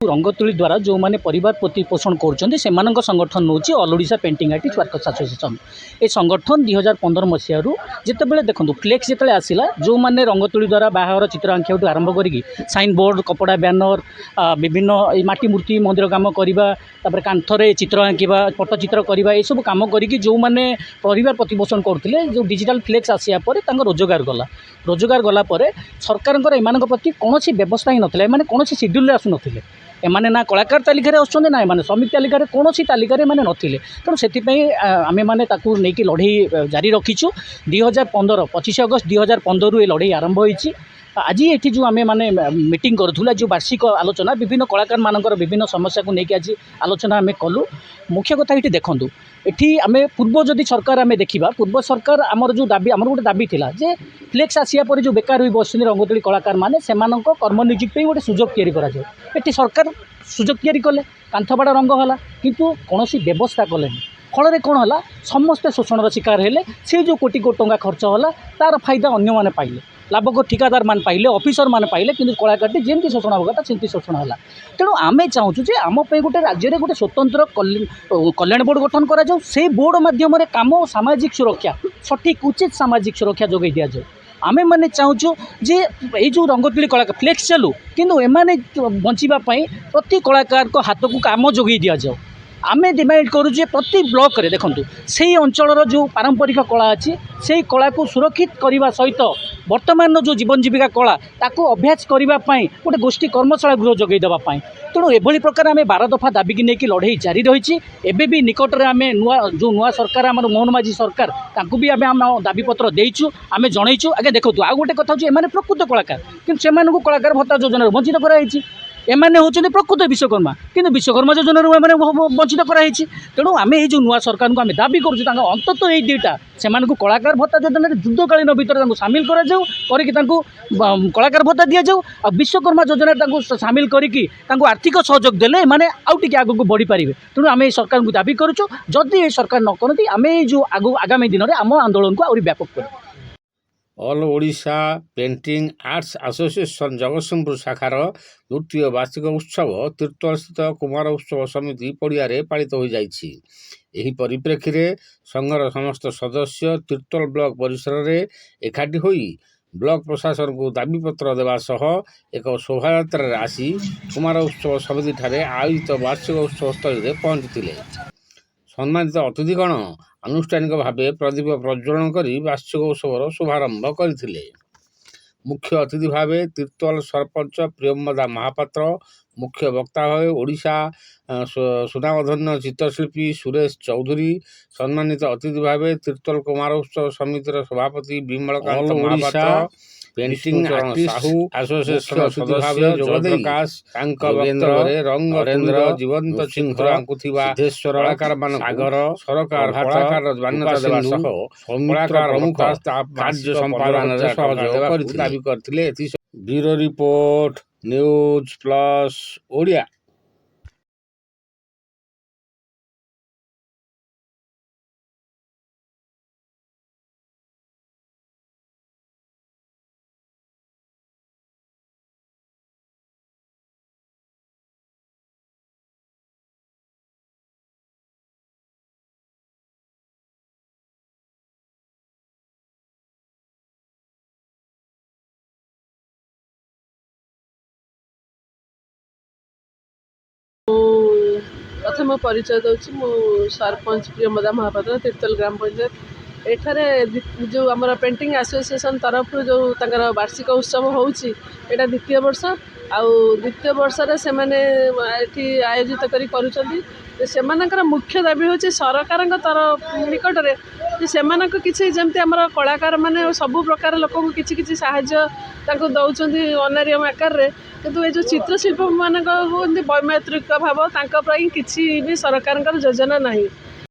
रंगतुली द्वारा जो मैंने परिवार प्रतिपोषण कर संगठन हूँ all Odisha painting artist workers association. ये संगठन 2015 मसीह जितेबाला देखो फ्लेक्स जो आसला जो मैंने रंगतुली द्वारा बाहर चित्र आंखा आरंभ करी साइन बोर्ड कपड़ा बैनर विभिन्न माटी मूर्ति मंदिर काम करवा कांथरे चित्र आंकवा पट्टचित्र करवा ये सब कम करी जो मैंने परिवार प्रतिपोषण करते जो डिजिटल फ्लेक्स आसिया रोजगार गला सरकार एम प्रति कौन व्यवस्था ही नाला एम कौन शेड्यूल आसुन एमाने ना कलाकार तालिकार आसुँच ना एम श्रमिक तालिकार कौन तालिकार मैंने नथिले तेणु से आमे मैंने नहीं लड़े जारी रखीचु 2015 25 अगस्त 2015 ये लड़े आरंभ होती आज ये जो आम मैंने मीटिंग करूँ जो वार्षिक आलोचना विभिन्न कलाकार मानकर विभिन्न समस्या को लेकिन आज आलोचना आम कलु मुख्य कथा ये देखूँ ये आम पूर्व जदि सरकार आम देखा पूर्व सरकार आमर जो दाबी आमर गोटे दाबी थिला जे फ्लेक्स आसिया पर जो बेकार हुई बस रंगतुली कलाकार मैंने कर्म नियुक्ति गोटे सुजोग या सरकार सुजोग या कांथबाड़ रंग है किंतु कौन व्यवस्था कले फल कौन है समस्ते शोषण शिकार हेले से जो कोटी कोटी टंका खर्च है तार फायदा अन्य मैंने पाइले लाभक ठिकादार मान पाइले ऑफिसर मान पाइले कि कलाकार जमी शोषण होगा सेमती शोषण है तेणु आम चाहूँ जे आम गोटे राज्य में गोटे स्वतंत्र कल्याण बोर्ड गठन करा से बोर्ड मध्यम कम सामाजिक सुरक्षा सठिक उचित सामाजिक सुरक्षा जोगाई दि जाए आमे मैंने चाहूँ जे ये जो रंगतुली कलाकार फ्लेक्स चलू किंतु एमाने बचापी प्रति कलाकार को हाथ को कम जोगाई दि जाए आमे डिमांड करूँ प्रति ब्लॉक रे देखूँ से अंचल जो पारंपरिक कला अच्छी से कला को सुरक्षित करने सहित वर्तमान जो जीवन जीविका कला ताकू अभ्यास करने गोटे गोष्ठी कर्मशाला गृह जोगाई देवाई तेणु एभली प्रकार आम 12 दफा दाबी की लेकिन लड़े जारी रही एवं भी निकट में आम जो नुआ सरकार आम मोहन माझी सरकार ताकू भी आम दाबीपत्र देचु आम जनईचु आगे देखो आ गोटे कथा एम प्रकृत कलाकार कि कलाकार भत्ता योजना वंचित कराई एमाने होचंदी प्रकृत विश्वकर्मा किंतु विश्वकर्मा योजना वंचित कराई तेणु आम ये नुआ सरकार को आम दाबी करूँ अंतत ये दुईटा से कलाकार भत्ता योजना युद्धकालीन भितर सामिल कलाकार भत्ता दि जाऊ आ विश्वकर्मा योजना सामिल करके आर्थिक सहयोग देले माने आउ टिके आगु बढ़ी पारे तेणु आम सरकार को दाबी करूँ जदि ये सरकार न करती आम जो आगामी दिन में आम आंदोलन को आहरी व्यापक कर all Odisha painting arts association Jagatsinghpur शाखार द्वितीय वार्षिक उत्सव तीर्तोल स्थित कुमार उत्सव समिति पड़िया पालित हो जाइछि। एही परिप्रेक्षी रे संघर समस्त सदस्य तीर्तोल ब्लॉक परिसर रे एकाठी होई ब्लॉक प्रशासन को दाबीपत्र देवा सह एक शोभायात्रा आसी कुमार उत्सव समिति ठारे आयोजित वार्षिक उत्सव स्थल में पहुंचते सम्मानित अतिथिगण आनुष्ठानिक भाव प्रदीप प्रज्वलन कर वार्षिक उत्सव शुभारंभ करथिले। मुख्य अतिथि भाव तीर्तोल सरपंच प्रियमदा महापात्र, मुख्य वक्ता भाव ओडिशा सुनामधन्य चित्रशिल्पी सुरेश चौधरी, सम्मानित अतिथि भाव तीर्तोल कुमार उत्सव समितिर सभापति विमलकांत महापात्र, पेंटिंग साहू एसोसिएशन सदस्य जगप्रकाश रंग नरेंद्र जीवंत चिन्ह आंकुथिबा सिद्धेश्वर कलाकार मान सागर सरकार कलाकार मान्यता देवा सह कलाकार प्रमुख कार्य संपादन सहयोग दाबी करथिले। Bureau report news plus Odia. प्रथम परिचय दूसरी मु सरपंच प्रियमदा महापात्र तीर्तोल ग्राम पंचायत एठारे जो आमर पेंटिंग एसोसिएशन तरफ जो तंकर वार्षिक उत्सव होउची एटा द्वितीय वर्ष द्वितीय वर्ष से मैंने आयोजित कर मुख्य दाबी हूँ सरकार तरफ निकट में से किसी जमती आमर कलाकार मैंने सबू प्रकार लोक किसी किसी साहाय्य दौरान अनारियम आकार किंतु ये जो चित्रशिल्प मान वैमैत्रिक भाव किसी भी सरकार योजना नहीं।